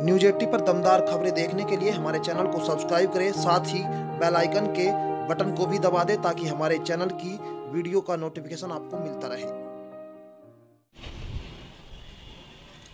News 80 पर दमदार खबरें देखने के लिए हमारे चैनल को सब्सक्राइब करें, साथ ही बेल आइकन के बटन को भी दबा दें ताकि हमारे चैनल की वीडियो का नोटिफिकेशन आपको मिलता रहे।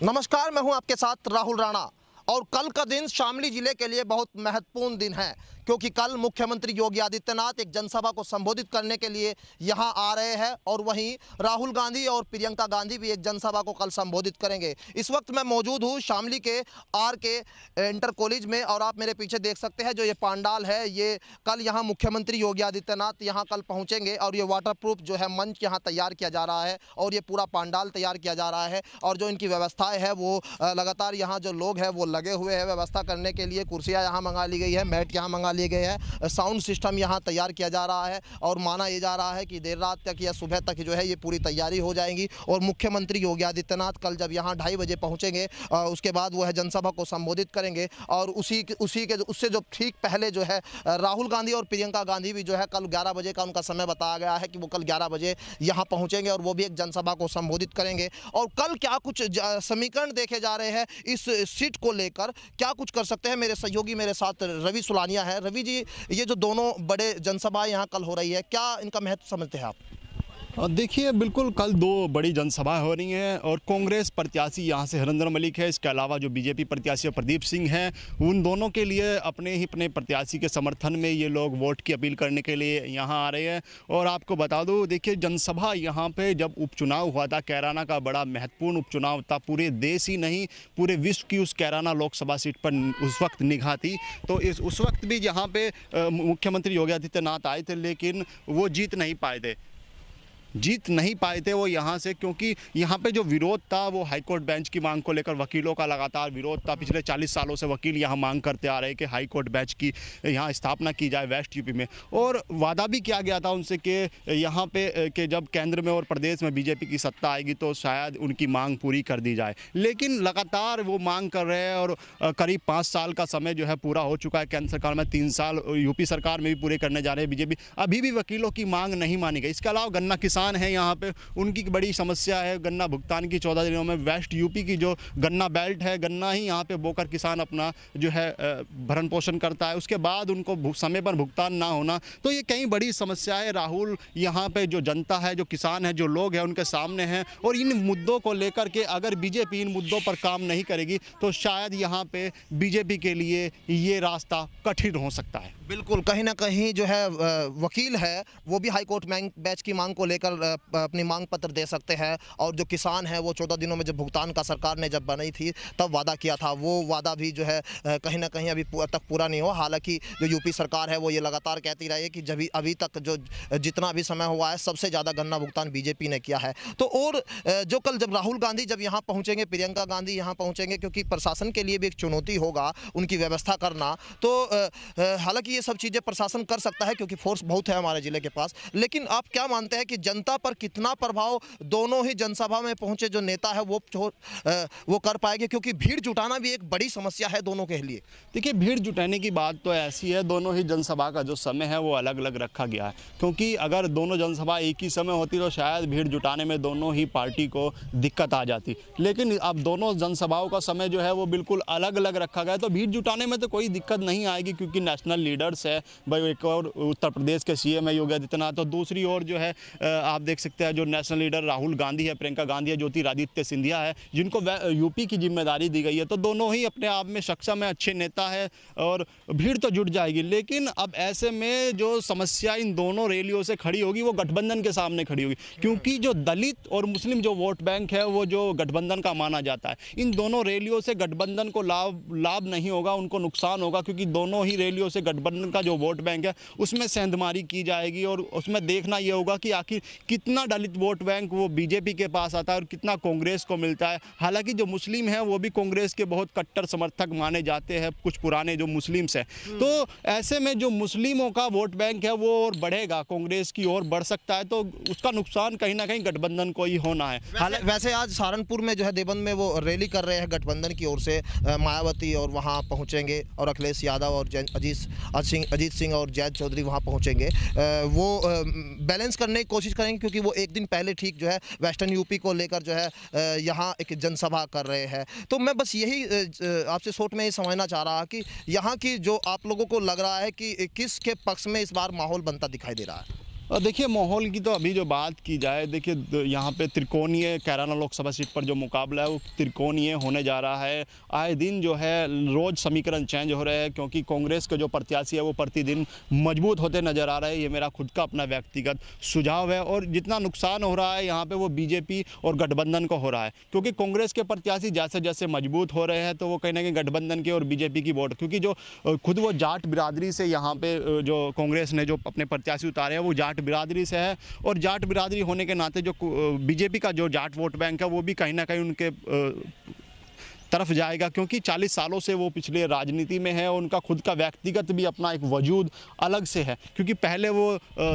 नमस्कार, मैं हूं आपके साथ राहुल राणा और कल का दिन शामली जिले के लिए बहुत महत्वपूर्ण दिन है क्योंकि कल मुख्यमंत्री योगी आदित्यनाथ एक जनसभा को संबोधित करने के लिए यहां आ रहे हैं और वहीं राहुल गांधी और प्रियंका गांधी भी एक जनसभा को कल संबोधित करेंगे। इस वक्त मैं मौजूद हूं शामली के आर.के. इंटर कॉलेज में और आप मेरे पीछे देख सकते हैं जो ये पंडाल है, ये कल यहां मुख्यमंत्री योगी आदित्यनाथ यहां कल पहुंचेंगे और ये वाटरप्रूफ जो है मंच यहां तैयार किया जा रहा है और ये पूरा पंडाल तैयार किया जा रहा है और जो इनकी व्यवस्थाएं है वो लगातार यहाँ जो लोग हैं वो लगे हुए हैं व्यवस्था करने के लिए। कुर्सियाँ यहाँ मंगा ली गई है, मैट यहाँ मंगा लिए गए हैं, साउंड सिस्टम यहाँ तैयार किया जा रहा है और माना ये जा रहा है कि देर रात तक या सुबह तक जो है ये पूरी तैयारी हो जाएगी और मुख्यमंत्री योगी आदित्यनाथ कल जब यहाँ 2:30 बजे पहुँचेंगे उसके बाद वो है जनसभा को संबोधित करेंगे और उससे जो ठीक पहले जो है राहुल गांधी और प्रियंका गांधी भी जो है कल 11 बजे का उनका समय बताया गया है कि वो कल 11 बजे यहाँ पहुँचेंगे और वो भी एक जनसभा को संबोधित करेंगे। और कल क्या कुछ समीकरण देखे जा रहे हैं इस सीट को लेकर, क्या कुछ कर सकते हैं, मेरे सहयोगी मेरे साथ रवि सुलानिया है। रवि जी, ये जो दोनों बड़े जनसभा यहाँ कल हो रही है, क्या इनका महत्व समझते हैं आप? देखिए, बिल्कुल कल 2 बड़ी जनसभाएं हो रही हैं और कांग्रेस प्रत्याशी यहाँ से हरिंदर मलिक है, इसके अलावा जो बीजेपी प्रत्याशी प्रदीप सिंह हैं, उन दोनों के लिए अपने प्रत्याशी के समर्थन में ये लोग वोट की अपील करने के लिए यहाँ आ रहे हैं। और आपको बता दूँ, देखिए जनसभा यहाँ पे जब उपचुनाव हुआ था, कैराना का बड़ा महत्वपूर्ण उपचुनाव था, पूरे देश ही नहीं पूरे विश्व की उस कैराना लोकसभा सीट पर उस वक्त निगाह थी। तो उस वक्त भी यहाँ पे मुख्यमंत्री योगी आदित्यनाथ आए थे लेकिन वो जीत नहीं पाए थे वो यहाँ से, क्योंकि यहाँ पे जो विरोध था वो हाईकोर्ट बेंच की मांग को लेकर वकीलों का लगातार विरोध था। पिछले 40 सालों से वकील यहाँ मांग करते आ रहे हैं कि हाईकोर्ट बेंच की यहाँ स्थापना की जाए वेस्ट यूपी में। और वादा भी किया गया था उनसे कि यहाँ पे कि जब केंद्र में और प्रदेश में बीजेपी की सत्ता आएगी तो शायद उनकी मांग पूरी कर दी जाए, लेकिन लगातार वो मांग कर रहे हैं और करीब 5 साल का समय जो है पूरा हो चुका है। केंद्र सरकार में 3 साल, यूपी सरकार में भी पूरे करने जा रहे हैं बीजेपी, अभी भी वकीलों की मांग नहीं मानी गई। इसके अलावा गन्ना किसान है यहाँ पे, उनकी बड़ी समस्या है गन्ना भुगतान की। 14 दिनों में वेस्ट यूपी की जो गन्ना बेल्ट है, गन्ना ही यहाँ पे बोकर किसान अपना जो है भरण पोषण करता है, उसके बाद उनको समय पर भुगतान ना होना, तो ये कई बड़ी समस्याएं राहुल यहाँ पे जो जनता है, जो किसान है, जो लोग हैं उनके सामने हैं। और इन मुद्दों को लेकर के अगर बीजेपी इन मुद्दों पर काम नहीं करेगी तो शायद यहाँ पे बीजेपी के लिए ये रास्ता कठिन हो सकता है। बिल्कुल, कहीं ना कहीं जो है वकील है वो भी हाईकोर्ट बेंच की मांग को लेकर अपनी मांग पत्र दे सकते हैं और जो किसान है वो 14 दिनों में जब भुगतान का सरकार ने जब बनाई थी तब वादा किया था, वो वादा भी जो है कहीं ना कहीं अभी तक पूरा नहीं हुआ। हालांकि जो यूपी सरकार है वो ये लगातार कहती रही है कि जब अभी तक जो जितना भी समय हुआ है सबसे ज़्यादा गन्ना भुगतान बीजेपी ने किया है। तो और जो कल जब राहुल गांधी जब यहाँ पहुँचेंगे, प्रियंका गांधी यहाँ पहुँचेंगे, क्योंकि प्रशासन के लिए भी एक चुनौती होगा उनकी व्यवस्था करना, तो हालांकि सब चीज़ें प्रशासन कर सकता है क्योंकि फोर्स बहुत है हमारे ज़िले के पास, लेकिन आप क्या मानते हैं कि जनता पर कितना प्रभाव दोनों ही जनसभा में पहुंचे जो नेता है वो कर पाएंगे, क्योंकि भीड़ जुटाना भी एक बड़ी समस्या है दोनों के लिए? देखिए, भीड़ जुटाने की बात तो ऐसी है, दोनों ही जनसभा का जो समय है वो अलग अलग रखा गया है, क्योंकि अगर दोनों जनसभा एक ही समय होती तो शायद भीड़ जुटाने में दोनों ही पार्टी को दिक्कत आ जाती, लेकिन अब दोनों जनसभाओं का समय जो है वो बिल्कुल अलग अलग रखा गया है, तो भीड़ जुटाने में तो कोई दिक्कत नहीं आएगी क्योंकि नेशनल लीडर्स है भाई। एक और उत्तर प्रदेश के सीएम है योगी आदित्यनाथ, तो दूसरी ओर जो है आप देख सकते हैं जो नेशनल लीडर राहुल गांधी है, प्रियंका गांधी है, ज्योतिरादित्य सिंधिया है, जिनको यूपी की जिम्मेदारी दी गई है, तो दोनों ही अपने आप में सक्षम है, अच्छे नेता है और भीड़ तो जुट जाएगी। लेकिन अब ऐसे में जो समस्या इन दोनों रैलियों से खड़ी होगी वो गठबंधन के सामने खड़ी होगी, क्योंकि जो दलित और मुस्लिम जो वोट बैंक है वो जो गठबंधन का माना जाता है, इन दोनों रैलियों से गठबंधन को लाभ नहीं होगा, उनको नुकसान होगा, क्योंकि दोनों ही रैलियों से गठबंधन का जो वोट बैंक है उसमें सेंधमारी की जाएगी और उसमें देखना ये होगा कि आखिर कितना दलित वोट बैंक वो बीजेपी के पास आता है और कितना कांग्रेस को मिलता है। हालांकि जो मुस्लिम है वो भी कांग्रेस के बहुत कट्टर समर्थक माने जाते हैं, कुछ पुराने जो मुस्लिम्स हैं, तो ऐसे में जो मुस्लिमों का वोट बैंक है वो और बढ़ेगा, कांग्रेस की ओर बढ़ सकता है, तो उसका नुकसान कहीं ना कहीं गठबंधन को ही होना है। वैसे आज सहारनपुर में जो है देवबंद में वो रैली कर रहे हैं गठबंधन की ओर से, मायावती और वहाँ पहुँचेंगे और अखिलेश यादव और अजीत सिंह और जैद चौधरी वहाँ पहुँचेंगे, वो बैलेंस करने की कोशिश करेंगे, क्योंकि वो एक दिन पहले ठीक जो है वेस्टर्न यूपी को लेकर जो है यहाँ एक जनसभा कर रहे हैं। तो मैं बस यही आपसे शॉर्ट में ये समझना चाह रहा कि यहाँ की जो आप लोगों को लग रहा है कि किसके पक्ष में इस बार माहौल बनता दिखाई दे रहा है। देखिए, माहौल की तो अभी जो बात की जाए, देखिए यहाँ पे त्रिकोणीय कैराना लोकसभा सीट पर जो मुकाबला है वो त्रिकोणीय होने जा रहा है। आए दिन जो है रोज़ समीकरण चेंज हो रहे हैं, क्योंकि कांग्रेस के जो प्रत्याशी है वो प्रतिदिन मजबूत होते नज़र आ रहे हैं। ये मेरा खुद का अपना व्यक्तिगत सुझाव है। और जितना नुकसान हो रहा है यहाँ पर वो बीजेपी और गठबंधन को हो रहा है, क्योंकि कांग्रेस के प्रत्याशी जैसे जैसे मजबूत हो रहे हैं तो वो कहीं ना कहीं गठबंधन के और बीजेपी की वोट, क्योंकि जो खुद वो जाट बिरादरी से यहाँ पे जो कांग्रेस ने जो अपने प्रत्याशी उतारे हैं वो जाट बिरादरी से है। और जाट बिरादरी होने के नाते जो बीजेपी का जो जाट वोट बैंक है वो भी कहीं ना कहीं उनके तरफ जाएगा, क्योंकि 40 सालों से वो पिछले राजनीति में है। उनका खुद का व्यक्तिगत भी अपना एक वजूद अलग से है, क्योंकि पहले वो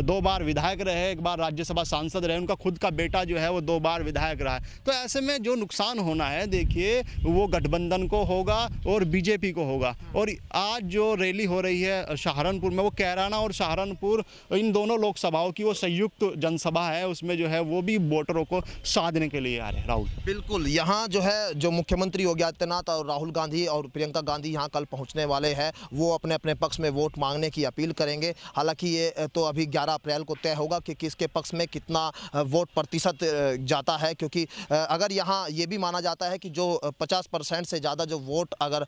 2 बार विधायक रहे, 1 बार राज्यसभा सांसद रहे। उनका खुद का बेटा जो है वो 2 बार विधायक रहा है। तो ऐसे में जो नुकसान होना है, देखिए, वो गठबंधन को होगा और बीजेपी को होगा। और आज जो रैली हो रही है सहारनपुर में, वो कैराना और सहारनपुर इन दोनों लोकसभाओं की वो संयुक्त जनसभा है। उसमें जो है वो भी वोटरों को साधने के लिए आ रहे हैं। राहुल, बिल्कुल, यहाँ जो है जो मुख्यमंत्री योगी आदित्यनाथ और राहुल गांधी और प्रियंका गांधी यहाँ कल पहुँचने वाले हैं। वो अपने अपने पक्ष में वोट मांगने की अपील करेंगे। हालांकि ये तो अभी 11 अप्रैल को तय होगा कि किसके पक्ष में कितना वोट प्रतिशत जाता है, क्योंकि अगर यहाँ ये भी माना जाता है कि जो 50% से ज़्यादा जो वोट अगर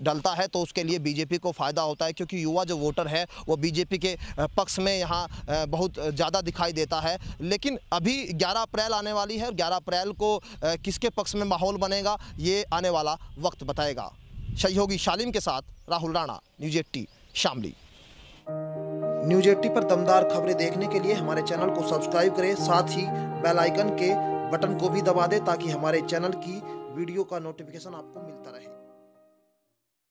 डलता है तो उसके लिए बीजेपी को फ़ायदा होता है, क्योंकि युवा जो वोटर है वो बीजेपी के पक्ष में यहाँ बहुत ज़्यादा दिखाई देता है। लेकिन अभी 11 अप्रैल आने वाली है और 11 अप्रैल को किसके पक्ष में माहौल बनेगा ये आने वाला वक्त बताएगा। सहयोगी शालिम के साथ राहुल राणा, न्यूज़ 80 शामली। न्यूज़ 80 पर दमदार खबरें देखने के लिए हमारे चैनल को सब्सक्राइब करें, साथ ही बेल आइकन के बटन को भी दबा दें ताकि हमारे चैनल की वीडियो का नोटिफिकेशन आपको मिलता रहे।